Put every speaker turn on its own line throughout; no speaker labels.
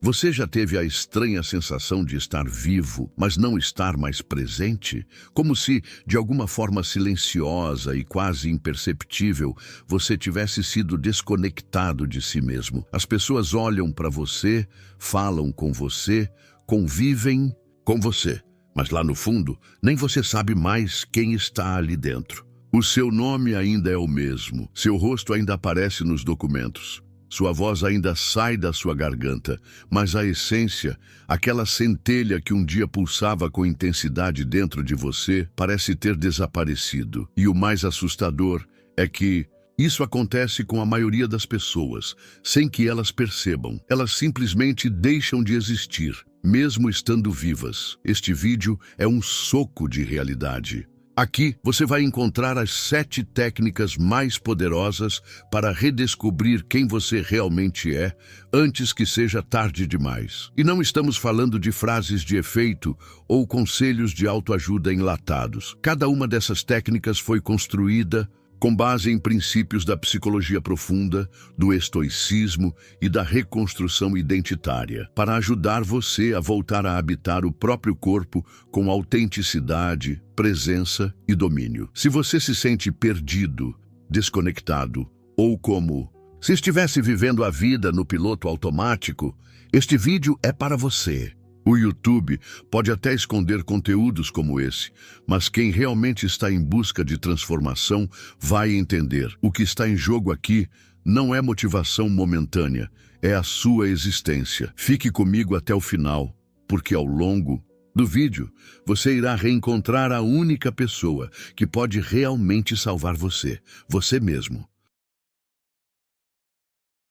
Você já teve a estranha sensação de estar vivo, mas não estar mais presente? Como se, de alguma forma silenciosa e quase imperceptível, você tivesse sido desconectado de si mesmo. As pessoas olham para você, falam com você, convivem com você, mas lá no fundo, nem você sabe mais quem está ali dentro. O seu nome ainda é o mesmo, seu rosto ainda aparece nos documentos. Sua voz ainda sai da sua garganta, mas a essência, aquela centelha que um dia pulsava com intensidade dentro de você, parece ter desaparecido. E o mais assustador é que isso acontece com a maioria das pessoas, sem que elas percebam. Elas simplesmente deixam de existir, mesmo estando vivas. Este vídeo é um soco de realidade. Aqui você vai encontrar as 7 técnicas mais poderosas para redescobrir quem você realmente é antes que seja tarde demais. E não estamos falando de frases de efeito ou conselhos de autoajuda enlatados. Cada uma dessas técnicas foi construída com base em princípios da psicologia profunda, do estoicismo e da reconstrução identitária, para ajudar você a voltar a habitar o próprio corpo com autenticidade, presença e domínio. Se você se sente perdido, desconectado ou como se estivesse vivendo a vida no piloto automático, este vídeo é para você. O YouTube pode até esconder conteúdos como esse, mas quem realmente está em busca de transformação vai entender. O que está em jogo aqui não é motivação momentânea, é a sua existência. Fique comigo até o final, porque ao longo do vídeo você irá reencontrar a única pessoa que pode realmente salvar você, você mesmo.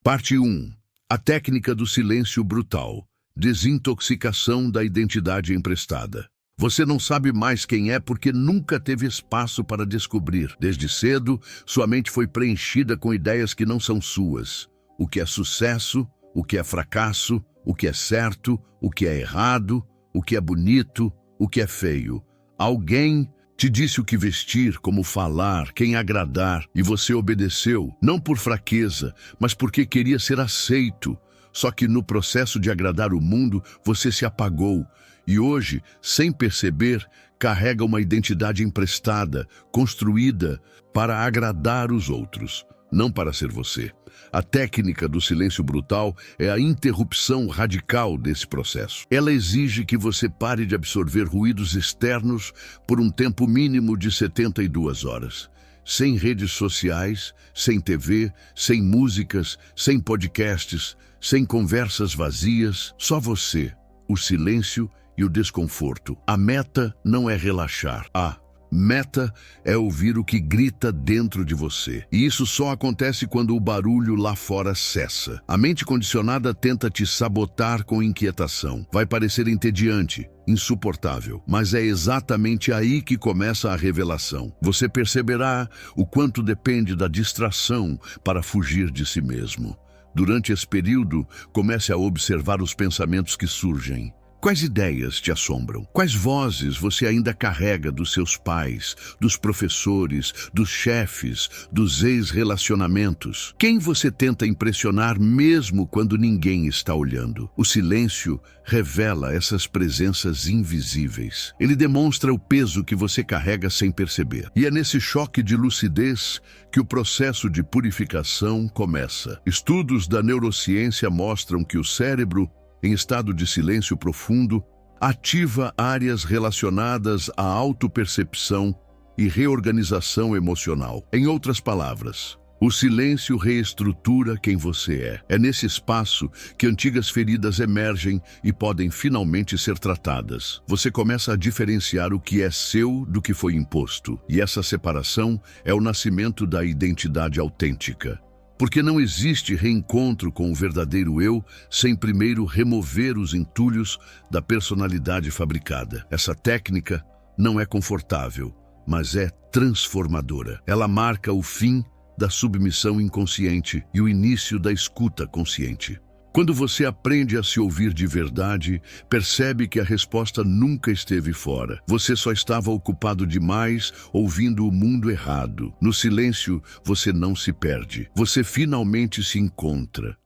Parte 1. A técnica do silêncio brutal. Desintoxicação da identidade emprestada. Você não sabe mais quem é porque nunca teve espaço para descobrir. Desde cedo, sua mente foi preenchida com ideias que não são suas. O que é sucesso, o que é fracasso, o que é certo, o que é errado, o que é bonito, o que é feio. Alguém te disse o que vestir, como falar, quem agradar, e você obedeceu, não por fraqueza, mas porque queria ser aceito. Só que no processo de agradar o mundo, você se apagou e hoje, sem perceber, carrega uma identidade emprestada, construída para agradar os outros, não para ser você. A técnica do silêncio brutal é a interrupção radical desse processo. Ela exige que você pare de absorver ruídos externos por um tempo mínimo de 72 horas. Sem redes sociais, sem TV, sem músicas, sem podcasts, sem conversas vazias, só você, o silêncio e o desconforto. A meta não é relaxar. A meta é ouvir o que grita dentro de você. E isso só acontece quando o barulho lá fora cessa. A mente condicionada tenta te sabotar com inquietação. Vai parecer entediante, insuportável, mas é exatamente aí que começa a revelação. Você perceberá o quanto depende da distração para fugir de si mesmo. Durante esse período, comece a observar os pensamentos que surgem. Quais ideias te assombram? Quais vozes você ainda carrega dos seus pais, dos professores, dos chefes, dos ex-relacionamentos? Quem você tenta impressionar mesmo quando ninguém está olhando? O silêncio revela essas presenças invisíveis. Ele demonstra o peso que você carrega sem perceber. E é nesse choque de lucidez que o processo de purificação começa. Estudos da neurociência mostram que o cérebro, em estado de silêncio profundo, ativa áreas relacionadas à autopercepção e reorganização emocional. Em outras palavras, o silêncio reestrutura quem você é. É nesse espaço que antigas feridas emergem e podem finalmente ser tratadas. Você começa a diferenciar o que é seu do que foi imposto. E essa separação é o nascimento da identidade autêntica. Porque não existe reencontro com o verdadeiro eu sem primeiro remover os entulhos da personalidade fabricada. Essa técnica não é confortável, mas é transformadora. Ela marca o fim da submissão inconsciente e o início da escuta consciente. Quando você aprende a se ouvir de verdade, percebe que a resposta nunca esteve fora. Você só estava ocupado demais ouvindo o mundo errado. No silêncio, você não se perde. Você finalmente se encontra.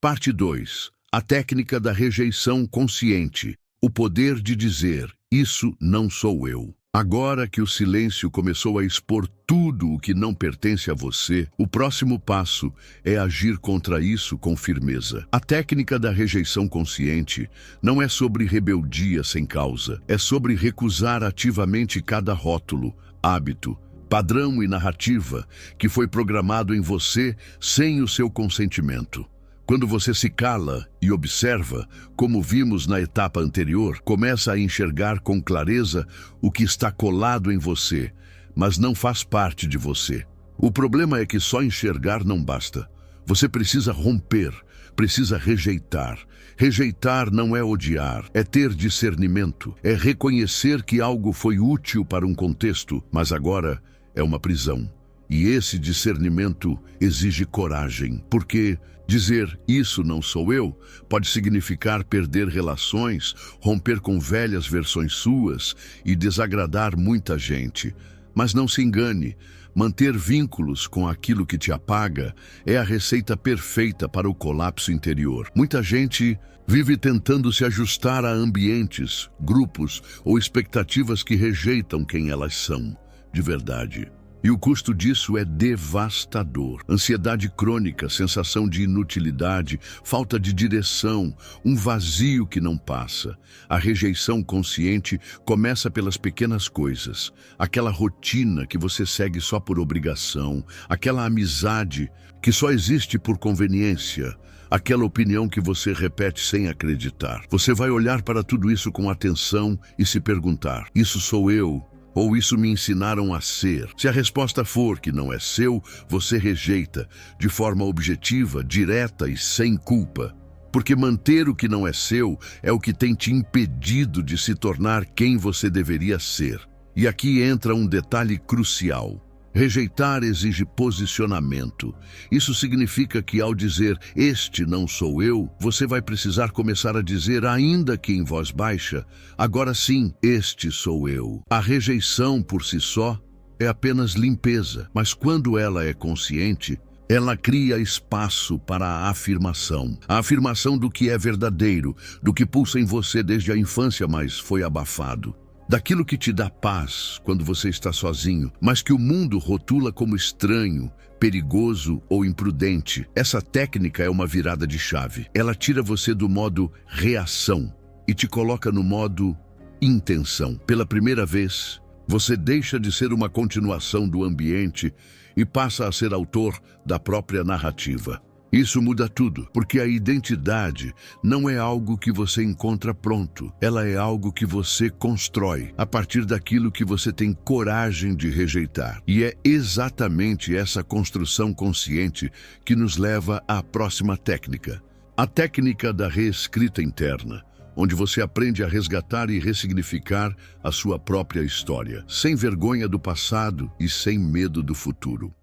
Parte 2. A técnica da rejeição consciente. O poder de dizer, isso não sou eu. Agora que o silêncio começou a expor tudo o que não pertence a você, o próximo passo é agir contra isso com firmeza. A técnica da rejeição consciente não é sobre rebeldia sem causa, é sobre recusar ativamente cada rótulo, hábito, padrão e narrativa que foi programado em você sem o seu consentimento. Quando você se cala e observa, como vimos na etapa anterior, começa a enxergar com clareza o que está colado em você, mas não faz parte de você. O problema é que só enxergar não basta. Você precisa romper, precisa rejeitar. Rejeitar não é odiar, é ter discernimento, é reconhecer que algo foi útil para um contexto, mas agora é uma prisão. E esse discernimento exige coragem, porque dizer isso não sou eu pode significar perder relações, romper com velhas versões suas e desagradar muita gente. Mas não se engane, manter vínculos com aquilo que te apaga é a receita perfeita para o colapso interior. Muita gente vive tentando se ajustar a ambientes, grupos ou expectativas que rejeitam quem elas são, de verdade. E o custo disso é devastador. Ansiedade crônica, sensação de inutilidade, falta de direção, um vazio que não passa. A rejeição consciente começa pelas pequenas coisas. Aquela rotina que você segue só por obrigação, aquela amizade que só existe por conveniência, aquela opinião que você repete sem acreditar. Você vai olhar para tudo isso com atenção e se perguntar: isso sou eu? Ou isso me ensinaram a ser? Se a resposta for que não é seu, você rejeita, de forma objetiva, direta e sem culpa. Porque manter o que não é seu é o que tem te impedido de se tornar quem você deveria ser. E aqui entra um detalhe crucial. Rejeitar exige posicionamento. Isso significa que ao dizer "este não sou eu", você vai precisar começar a dizer, ainda que em voz baixa, agora sim, este sou eu. A rejeição por si só é apenas limpeza, mas quando ela é consciente, ela cria espaço para a afirmação do que é verdadeiro, do que pulsa em você desde a infância, mas foi abafado. Daquilo que te dá paz quando você está sozinho, mas que o mundo rotula como estranho, perigoso ou imprudente. Essa técnica é uma virada de chave. Ela tira você do modo reação e te coloca no modo intenção. Pela primeira vez, você deixa de ser uma continuação do ambiente e passa a ser autor da própria narrativa. Isso muda tudo, porque a identidade não é algo que você encontra pronto. Ela é algo que você constrói a partir daquilo que você tem coragem de rejeitar. E é exatamente essa construção consciente que nos leva à próxima técnica. A técnica da reescrita interna, onde você aprende a resgatar e ressignificar a sua própria história, sem vergonha do passado e sem medo do futuro.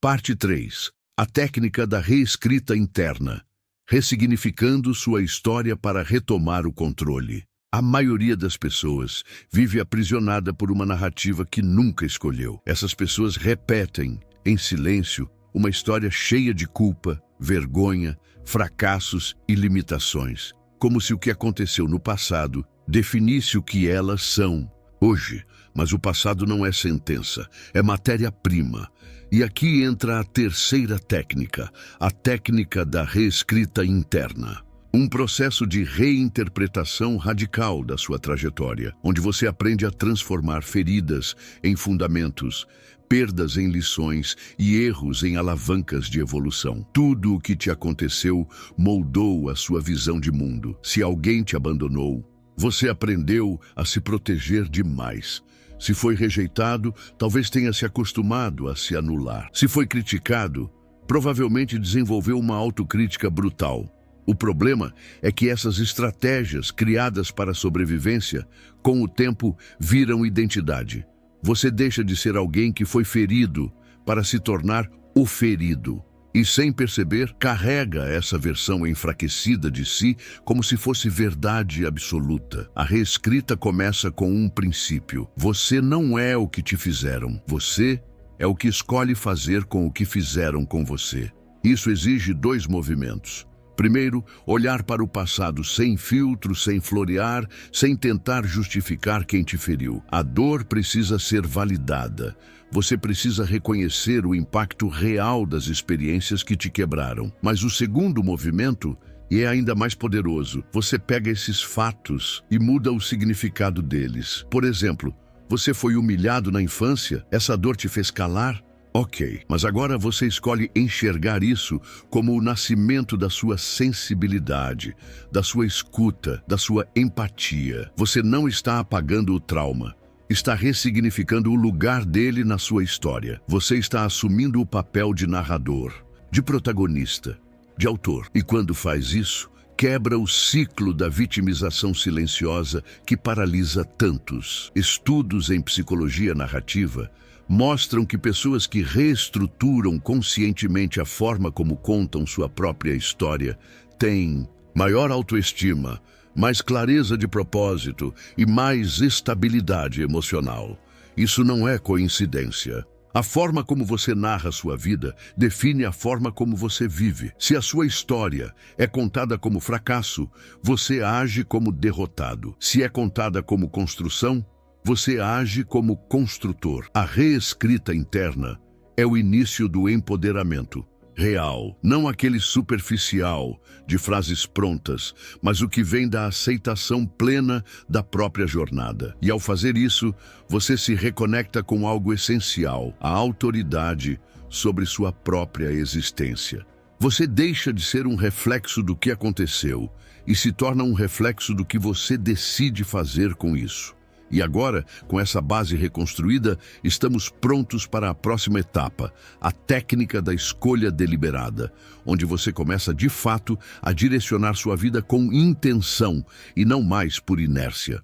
Parte 3. A técnica da reescrita interna, ressignificando sua história para retomar o controle. A maioria das pessoas vive aprisionada por uma narrativa que nunca escolheu. Essas pessoas repetem, em silêncio, uma história cheia de culpa, vergonha, fracassos e limitações, como se o que aconteceu no passado definisse o que elas são hoje. Mas o passado não é sentença, é matéria-prima. E aqui entra a terceira técnica, a técnica da reescrita interna. Um processo de reinterpretação radical da sua trajetória, onde você aprende a transformar feridas em fundamentos, perdas em lições e erros em alavancas de evolução. Tudo o que te aconteceu moldou a sua visão de mundo. Se alguém te abandonou, você aprendeu a se proteger demais. Se foi rejeitado, talvez tenha se acostumado a se anular. Se foi criticado, provavelmente desenvolveu uma autocrítica brutal. O problema é que essas estratégias criadas para a sobrevivência, com o tempo, viram identidade. Você deixa de ser alguém que foi ferido para se tornar o ferido. E, sem perceber, carrega essa versão enfraquecida de si como se fosse verdade absoluta. A reescrita começa com um princípio. Você não é o que te fizeram. Você é o que escolhe fazer com o que fizeram com você. Isso exige 2 movimentos. Primeiro, olhar para o passado sem filtro, sem florear, sem tentar justificar quem te feriu. A dor precisa ser validada. Você precisa reconhecer o impacto real das experiências que te quebraram. Mas o segundo movimento, e é ainda mais poderoso, você pega esses fatos e muda o significado deles. Por exemplo, você foi humilhado na infância? Essa dor te fez calar? Ok, mas agora você escolhe enxergar isso como o nascimento da sua sensibilidade, da sua escuta, da sua empatia. Você não está apagando o trauma, está ressignificando o lugar dele na sua história. Você está assumindo o papel de narrador, de protagonista, de autor. E quando faz isso, quebra o ciclo da vitimização silenciosa que paralisa tantos. Estudos em psicologia narrativa mostram que pessoas que reestruturam conscientemente a forma como contam sua própria história têm maior autoestima, mais clareza de propósito e mais estabilidade emocional. Isso não é coincidência. A forma como você narra sua vida define a forma como você vive. Se a sua história é contada como fracasso, você age como derrotado. Se é contada como construção, você age como construtor. A reescrita interna é o início do empoderamento real, não aquele superficial de frases prontas, mas o que vem da aceitação plena da própria jornada. E ao fazer isso, você se reconecta com algo essencial, a autoridade sobre sua própria existência. Você deixa de ser um reflexo do que aconteceu e se torna um reflexo do que você decide fazer com isso. E agora, com essa base reconstruída, estamos prontos para a próxima etapa, a técnica da escolha deliberada, onde você começa de fato a direcionar sua vida com intenção e não mais por inércia.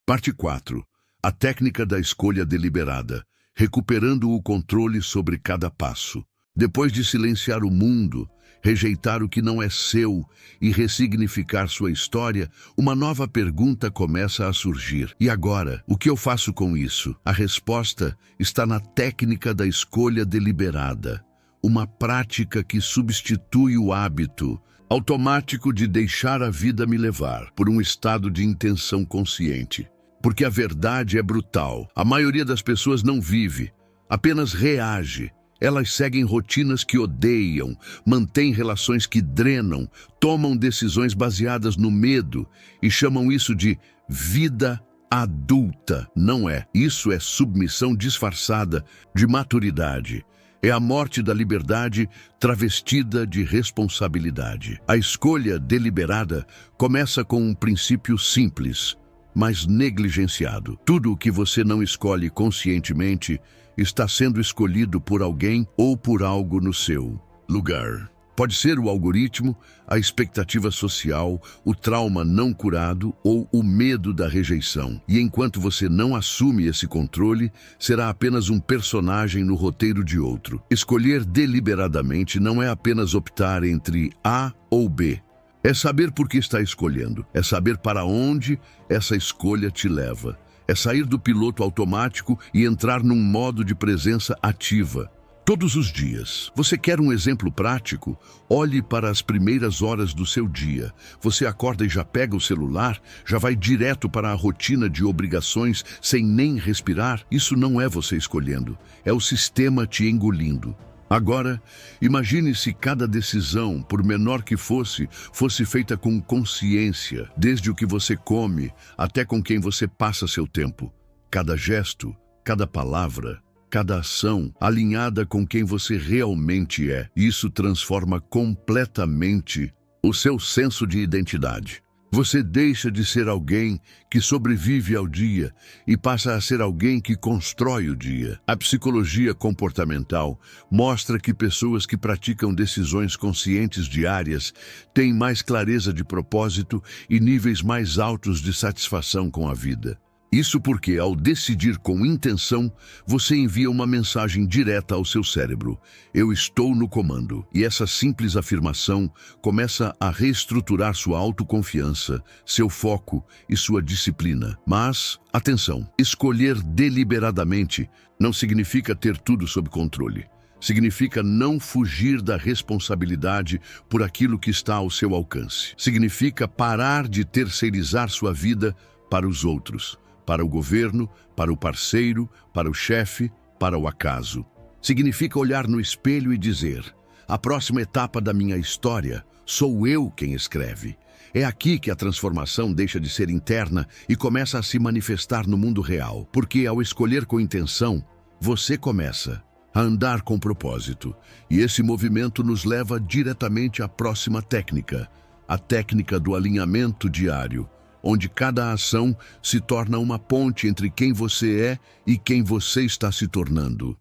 Parte 4. A técnica da escolha deliberada, recuperando o controle sobre cada passo. Depois de silenciar o mundo, rejeitar o que não é seu e ressignificar sua história, uma nova pergunta começa a surgir. E agora, o que eu faço com isso? A resposta está na técnica da escolha deliberada, uma prática que substitui o hábito automático de deixar a vida me levar por um estado de intenção consciente. Porque a verdade é brutal. A maioria das pessoas não vive, apenas reage. Elas seguem rotinas que odeiam, mantêm relações que drenam, tomam decisões baseadas no medo e chamam isso de vida adulta. Não é. Isso é submissão disfarçada de maturidade. É a morte da liberdade travestida de responsabilidade. A escolha deliberada começa com um princípio simples, mas negligenciado. Tudo o que você não escolhe conscientemente está sendo escolhido por alguém ou por algo no seu lugar. Pode ser o algoritmo, a expectativa social, o trauma não curado ou o medo da rejeição. E enquanto você não assume esse controle, será apenas um personagem no roteiro de outro. Escolher deliberadamente não é apenas optar entre A ou B. É saber por que está escolhendo, é saber para onde essa escolha te leva. É sair do piloto automático e entrar num modo de presença ativa. Todos os dias. Você quer um exemplo prático? Olhe para as primeiras horas do seu dia. Você acorda e já pega o celular, já vai direto para a rotina de obrigações sem nem respirar? Isso não é você escolhendo, é o sistema te engolindo. Agora, imagine se cada decisão, por menor que fosse feita com consciência, desde o que você come até com quem você passa seu tempo. Cada gesto, cada palavra, cada ação alinhada com quem você realmente é. Isso transforma completamente o seu senso de identidade. Você deixa de ser alguém que sobrevive ao dia e passa a ser alguém que constrói o dia. A psicologia comportamental mostra que pessoas que praticam decisões conscientes diárias têm mais clareza de propósito e níveis mais altos de satisfação com a vida. Isso porque, ao decidir com intenção, você envia uma mensagem direta ao seu cérebro: eu estou no comando. E essa simples afirmação começa a reestruturar sua autoconfiança, seu foco e sua disciplina. Mas, atenção, escolher deliberadamente não significa ter tudo sob controle. Significa não fugir da responsabilidade por aquilo que está ao seu alcance. Significa parar de terceirizar sua vida para os outros, para o governo, para o parceiro, para o chefe, para o acaso. Significa olhar no espelho e dizer: a próxima etapa da minha história sou eu quem escreve. É aqui que a transformação deixa de ser interna e começa a se manifestar no mundo real. Porque ao escolher com intenção, você começa a andar com propósito. E esse movimento nos leva diretamente à próxima técnica, a técnica do alinhamento diário, onde cada ação se torna uma ponte entre quem você é e quem você está se tornando.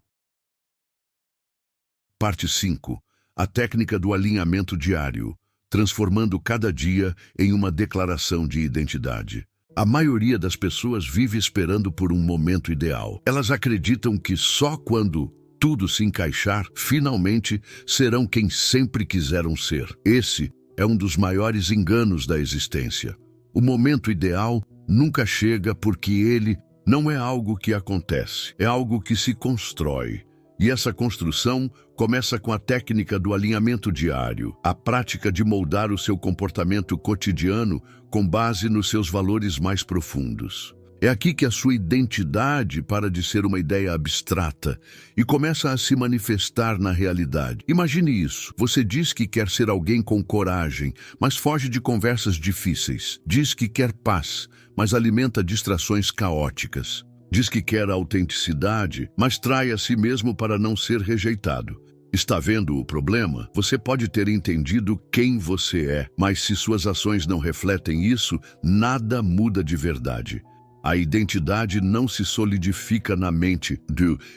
Parte 5. A técnica do alinhamento diário, transformando cada dia em uma declaração de identidade. A maioria das pessoas vive esperando por um momento ideal. Elas acreditam que só quando tudo se encaixar, finalmente serão quem sempre quiseram ser. Esse é um dos maiores enganos da existência. O momento ideal nunca chega porque ele não é algo que acontece, é algo que se constrói. E essa construção começa com a técnica do alinhamento diário, a prática de moldar o seu comportamento cotidiano com base nos seus valores mais profundos. É aqui que a sua identidade para de ser uma ideia abstrata e começa a se manifestar na realidade. Imagine isso. Você diz que quer ser alguém com coragem, mas foge de conversas difíceis. Diz que quer paz, mas alimenta distrações caóticas. Diz que quer autenticidade, mas trai a si mesmo para não ser rejeitado. Está vendo o problema? Você pode ter entendido quem você é, mas se suas ações não refletem isso, nada muda de verdade. A identidade não se solidifica na mente,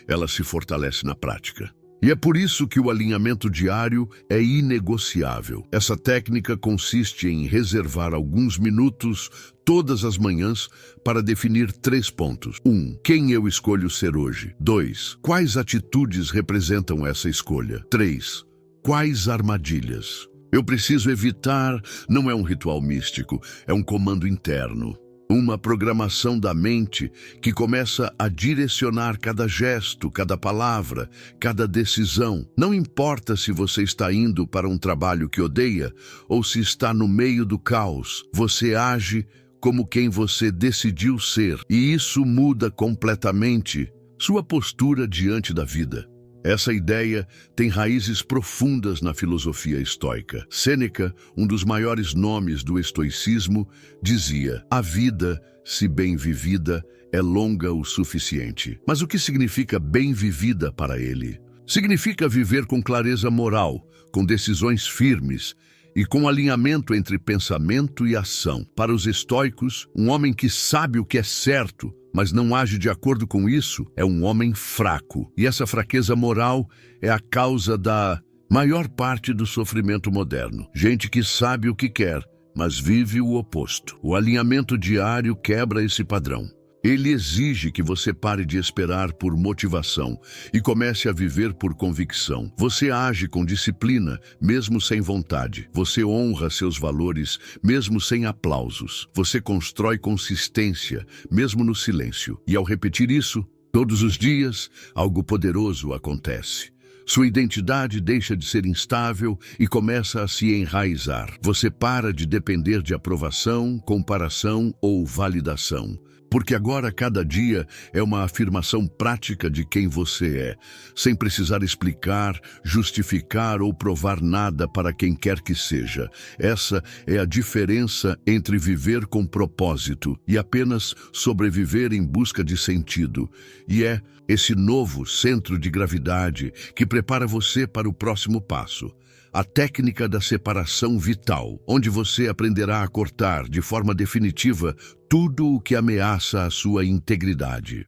ela se fortalece na prática. E é por isso que o alinhamento diário é inegociável. Essa técnica consiste em reservar alguns minutos todas as manhãs para definir 3 pontos. 1. Quem eu escolho ser hoje? 2. Quais atitudes representam essa escolha? 3. Quais armadilhas eu preciso evitar? Não é um ritual místico, é um comando interno. Uma programação da mente que começa a direcionar cada gesto, cada palavra, cada decisão. Não importa se você está indo para um trabalho que odeia ou se está no meio do caos, você age como quem você decidiu ser. E isso muda completamente sua postura diante da vida. Essa ideia tem raízes profundas na filosofia estoica. Sêneca, um dos maiores nomes do estoicismo, dizia: a vida, se bem vivida, é longa o suficiente. Mas o que significa bem vivida para ele? Significa viver com clareza moral, com decisões firmes e com alinhamento entre pensamento e ação. Para os estoicos, um homem que sabe o que é certo, mas não age de acordo com isso, é um homem fraco. E essa fraqueza moral é a causa da maior parte do sofrimento moderno. Gente que sabe o que quer, mas vive o oposto. O alinhamento diário quebra esse padrão. Ele exige que você pare de esperar por motivação e comece a viver por convicção. Você age com disciplina, mesmo sem vontade. Você honra seus valores, mesmo sem aplausos. Você constrói consistência, mesmo no silêncio. E ao repetir isso, todos os dias, algo poderoso acontece. Sua identidade deixa de ser instável e começa a se enraizar. Você para de depender de aprovação, comparação ou validação. Porque agora cada dia é uma afirmação prática de quem você é, sem precisar explicar, justificar ou provar nada para quem quer que seja. Essa é a diferença entre viver com propósito e apenas sobreviver em busca de sentido. E é esse novo centro de gravidade que prepara você para o próximo passo. A técnica da separação vital, onde você aprenderá a cortar de forma definitiva tudo o que ameaça a sua integridade.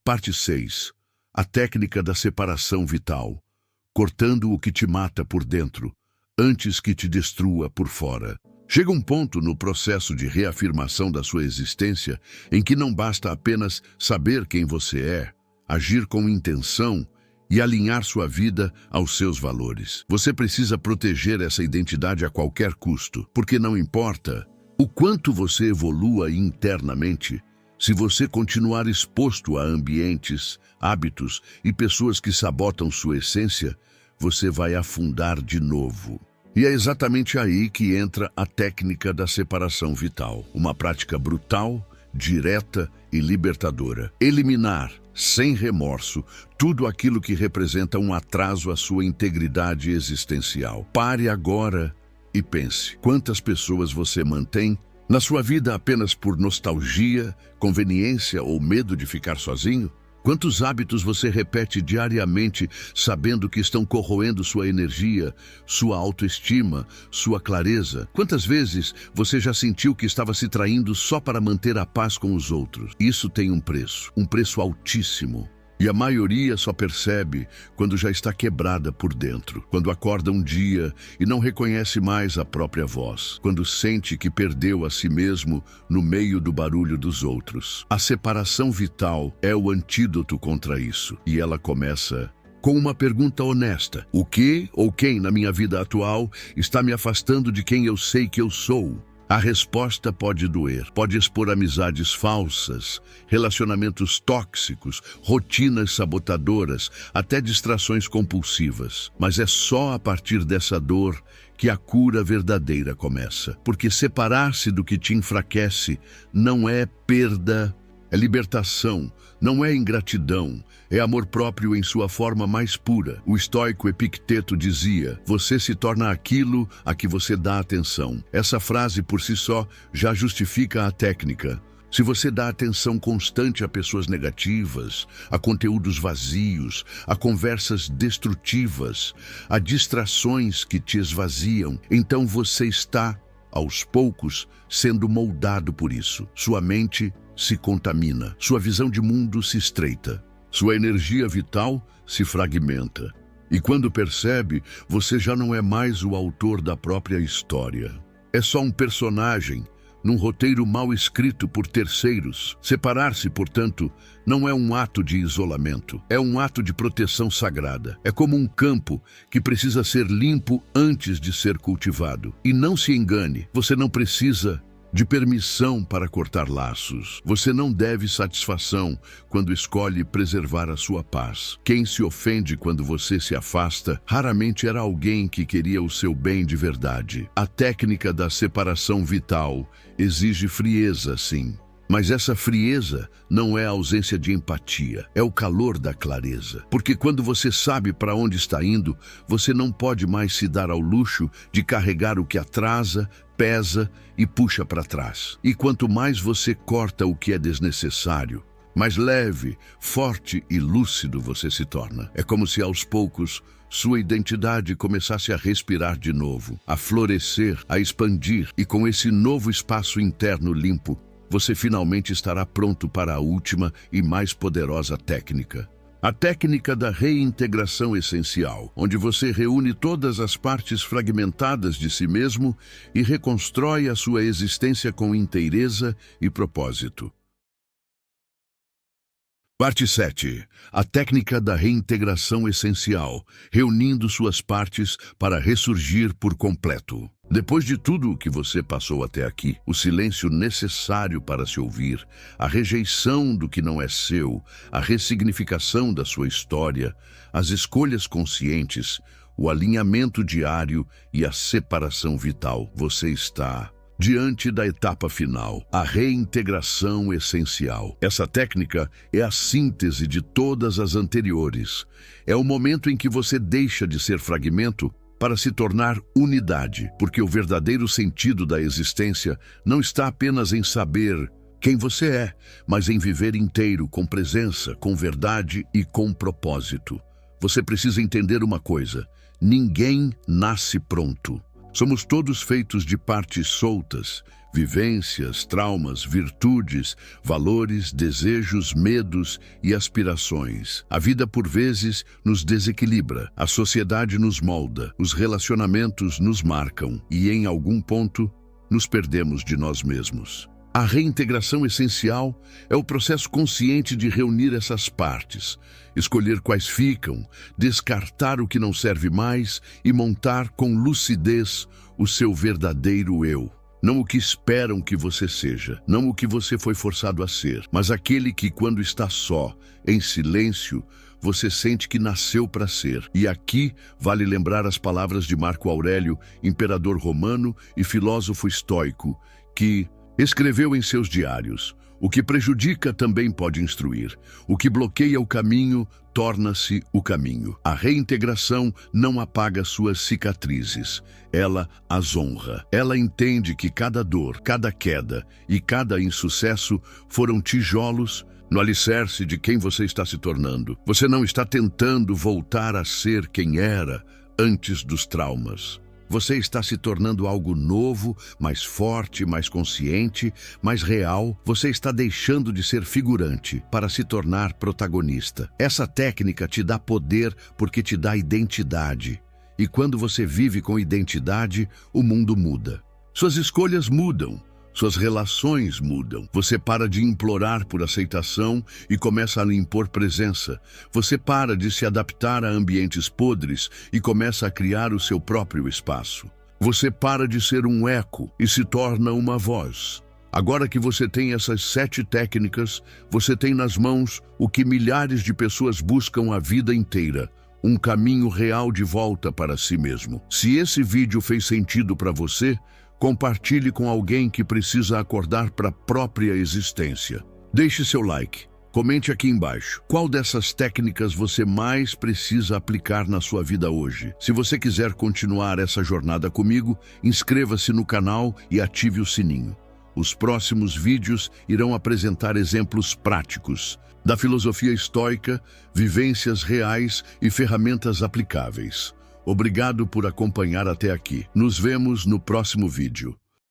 Parte 6. A técnica da separação vital, cortando o que te mata por dentro, antes que te destrua por fora. Chega um ponto no processo de reafirmação da sua existência em que não basta apenas saber quem você é, agir com intenção e alinhar sua vida aos seus valores. Você precisa proteger essa identidade a qualquer custo, porque não importa o quanto você evolua internamente, Se você continuar exposto a ambientes, hábitos e pessoas que sabotam sua essência, você vai afundar de novo. E é exatamente aí que entra a técnica da separação vital, uma prática brutal, direta e libertadora. Eliminar, sem remorso, tudo aquilo que representa um atraso à sua integridade existencial. Pare agora e pense: quantas pessoas você mantém na sua vida apenas por nostalgia, conveniência ou medo de ficar sozinho? Quantos hábitos você repete diariamente, sabendo que estão corroendo sua energia, sua autoestima, sua clareza? Quantas vezes você já sentiu que estava se traindo só para manter a paz com os outros? Isso tem um preço altíssimo. E a maioria só percebe quando já está quebrada por dentro, quando acorda um dia e não reconhece mais a própria voz, quando sente que perdeu a si mesmo no meio do barulho dos outros. A separação vital é o antídoto contra isso, e ela começa com uma pergunta honesta: o que ou quem na minha vida atual está me afastando de quem eu sei que eu sou? A resposta pode doer, pode expor amizades falsas, relacionamentos tóxicos, rotinas sabotadoras, até distrações compulsivas. Mas é só a partir dessa dor que a cura verdadeira começa. Porque separar-se do que te enfraquece não é perda, é libertação, não é ingratidão, é amor próprio em sua forma mais pura. O estoico Epicteto dizia: você se torna aquilo a que você dá atenção. Essa frase por si só já justifica a técnica. Se você dá atenção constante a pessoas negativas, a conteúdos vazios, a conversas destrutivas, a distrações que te esvaziam, então você está, aos poucos, sendo moldado por isso. Sua mente se contamina, sua visão de mundo se estreita, sua energia vital se fragmenta. E quando percebe, você já não é mais o autor da própria história. É só um personagem num roteiro mal escrito por terceiros. Separar-se, portanto, não é um ato de isolamento, é um ato de proteção sagrada. É como um campo que precisa ser limpo antes de ser cultivado. E não se engane, você não precisa de permissão para cortar laços. Você não deve satisfação quando escolhe preservar a sua paz. Quem se ofende quando você se afasta, raramente era alguém que queria o seu bem de verdade. A técnica da separação vital exige frieza, sim. Mas essa frieza não é a ausência de empatia, é o calor da clareza. Porque quando você sabe para onde está indo, você não pode mais se dar ao luxo de carregar o que atrasa, pesa e puxa para trás. E quanto mais você corta o que é desnecessário, mais leve, forte e lúcido você se torna. É como se aos poucos sua identidade começasse a respirar de novo, a florescer, a expandir, e com esse novo espaço interno limpo, você finalmente estará pronto para a última e mais poderosa técnica. A técnica da reintegração essencial, onde você reúne todas as partes fragmentadas de si mesmo e reconstrói a sua existência com inteireza e propósito. Parte 7. A técnica da reintegração essencial, reunindo suas partes para ressurgir por completo. Depois de tudo o que você passou até aqui, o silêncio necessário para se ouvir, a rejeição do que não é seu, a ressignificação da sua história, as escolhas conscientes, o alinhamento diário e a separação vital, você está diante da etapa final, a reintegração essencial. Essa técnica é a síntese de todas as anteriores. É o momento em que você deixa de ser fragmento para se tornar unidade, porque o verdadeiro sentido da existência não está apenas em saber quem você é, mas em viver inteiro, com presença, com verdade e com propósito. Você precisa entender uma coisa: ninguém nasce pronto. Somos todos feitos de partes soltas, vivências, traumas, virtudes, valores, desejos, medos e aspirações. A vida, por vezes, nos desequilibra, a sociedade nos molda, os relacionamentos nos marcam e, em algum ponto, nos perdemos de nós mesmos. A reintegração essencial é o processo consciente de reunir essas partes, escolher quais ficam, descartar o que não serve mais e montar com lucidez o seu verdadeiro eu. Não o que esperam que você seja, não o que você foi forçado a ser, mas aquele que, quando está só, em silêncio, você sente que nasceu para ser. E aqui vale lembrar as palavras de Marco Aurélio, imperador romano e filósofo estoico, que escreveu em seus diários: o que prejudica também pode instruir. O que bloqueia o caminho torna-se o caminho. A reintegração não apaga suas cicatrizes. Ela as honra. Ela entende que cada dor, cada queda e cada insucesso foram tijolos no alicerce de quem você está se tornando. Você não está tentando voltar a ser quem era antes dos traumas. Você está se tornando algo novo, mais forte, mais consciente, mais real. Você está deixando de ser figurante para se tornar protagonista. Essa técnica te dá poder porque te dá identidade. E quando você vive com identidade, o mundo muda. Suas escolhas mudam. Suas relações mudam. Você para de implorar por aceitação e começa a impor presença. Você para de se adaptar a ambientes podres e começa a criar o seu próprio espaço. Você para de ser um eco e se torna uma voz. Agora que você tem essas 7 técnicas, você tem nas mãos o que milhares de pessoas buscam a vida inteira: um caminho real de volta para si mesmo. Se esse vídeo fez sentido para você, compartilhe com alguém que precisa acordar para a própria existência. Deixe seu like. Comente aqui embaixo qual dessas técnicas você mais precisa aplicar na sua vida hoje. Se você quiser continuar essa jornada comigo, inscreva-se no canal e ative o sininho. Os próximos vídeos irão apresentar exemplos práticos da filosofia estoica, vivências reais e ferramentas aplicáveis. Obrigado por acompanhar até aqui. Nos vemos no próximo vídeo.